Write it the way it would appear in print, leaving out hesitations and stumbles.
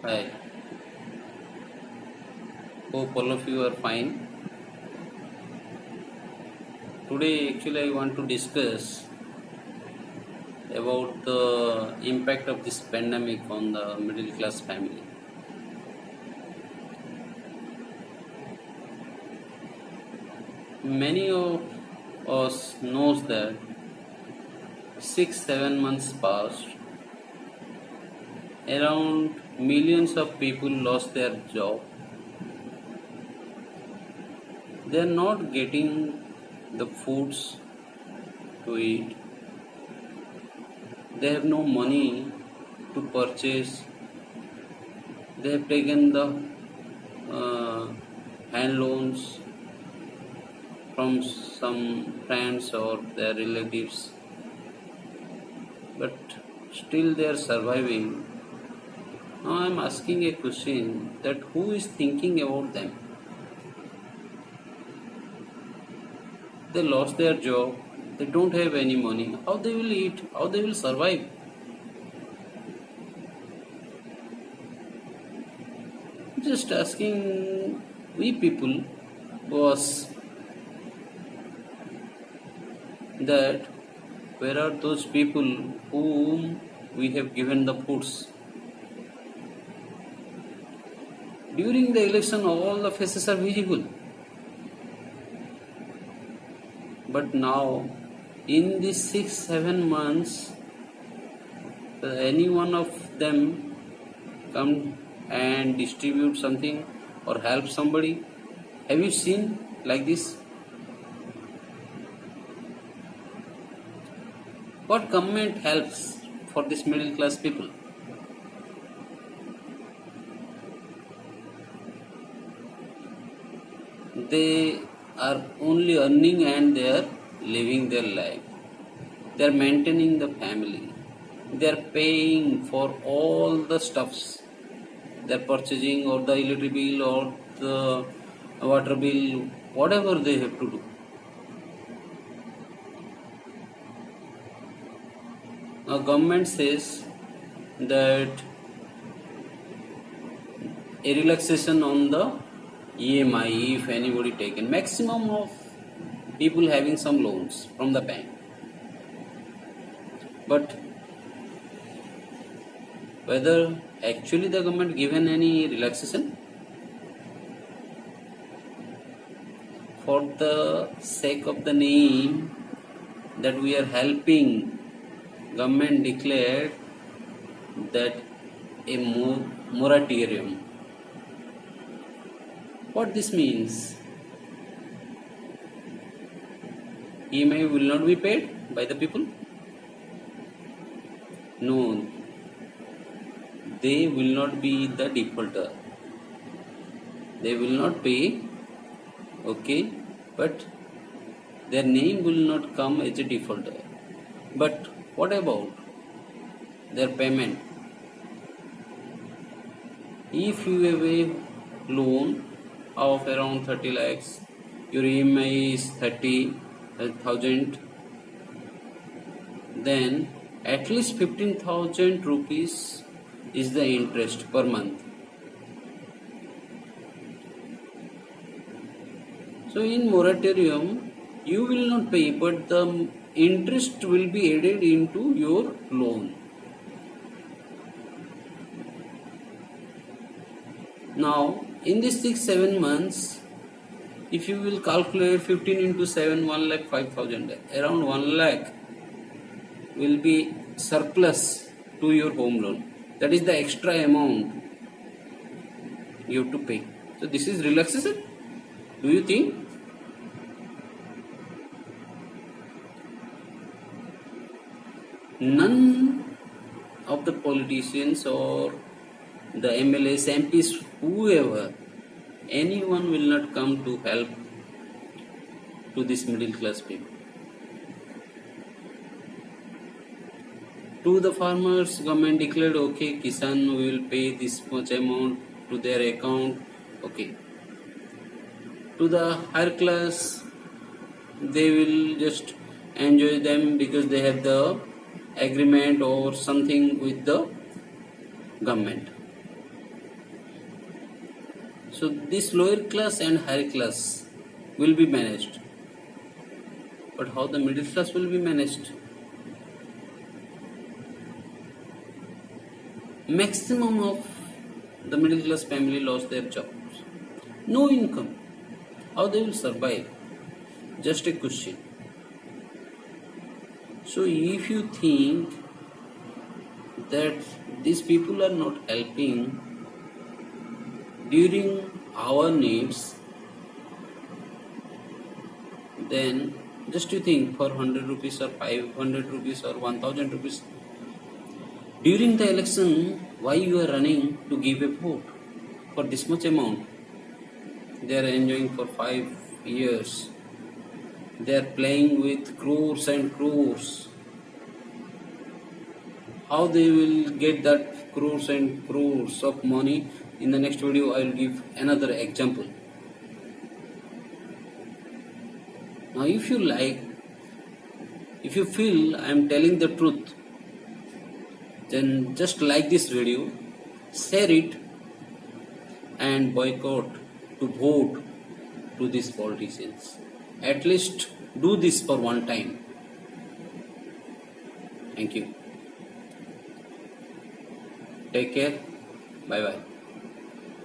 Hi, hope all of you are fine. Today, actually, I want to discuss about the impact of this pandemic on the middle class family. Many of us knows that 6-7 months passed, around millions of people lost their job. They are not getting the foods to eat. They have no money to purchase. They have taken the uh, hand loans from some friends or their relatives, but still they are surviving. Now I am asking a question that who is thinking about them? They lost their job, they don't have any money. How they will eat? How they will survive? Just asking we people was that where are those people whom we have given the foods? During the election, all the faces are visible. But now, in these 6-7 months, any one of them come and distribute something or help somebody? Have you seen like this? What government helps for this middle class people? They are only earning and they are living their life. They are maintaining the family. They are paying for all the stuffs. They are purchasing or the electric bill or the water bill, whatever they have to do. Now government says that a relaxation on the EMI if anybody taken. Maximum of people having some loans from the bank. But whether actually the government given any relaxation? For the sake of the name that we are helping, government declared that a moratorium. What this means? EMI will not be paid by the people? No, they will not be the defaulter. They will not pay, okay, but their name will not come as a defaulter. But what about their payment? If you have a loan of around 30 lakhs, your EMI is 30,000, then at least 15,000 rupees is the interest per month. So in moratorium, you will not pay, but the interest will be added into your loan. Now, in these 6-7 months, if you will calculate 15 into 7, 1 lakh 5,000, around 1 lakh will be surplus to your home loan. That is the extra amount you have to pay. So this is relaxation? Do you think? None of the politicians or the MLAs, MPs, whoever, anyone will not come to help to this middle class people. To the farmers, government declared, okay, Kisan will pay this much amount to their account, okay. To the higher class, they will just enjoy them because they have the agreement or something with the government. So this lower class and higher class will be managed. But how the middle class will be managed? Maximum of the middle class family lost their jobs. No income. How they will survive? Just a question. So if you think that these people are not helping during our needs, then just you think for 100 rupees or 500 rupees or 1000 rupees during the election, why you are running to give a vote for this much amount? They are enjoying for 5 years. They are playing with crores and crores. How they will get that crores and crores of money? In the next video I will give another example. Now if you feel I am telling the truth, then just like this video, share it and boycott to vote to these politicians. At least do this for one time. Thank you. Take care. Bye bye.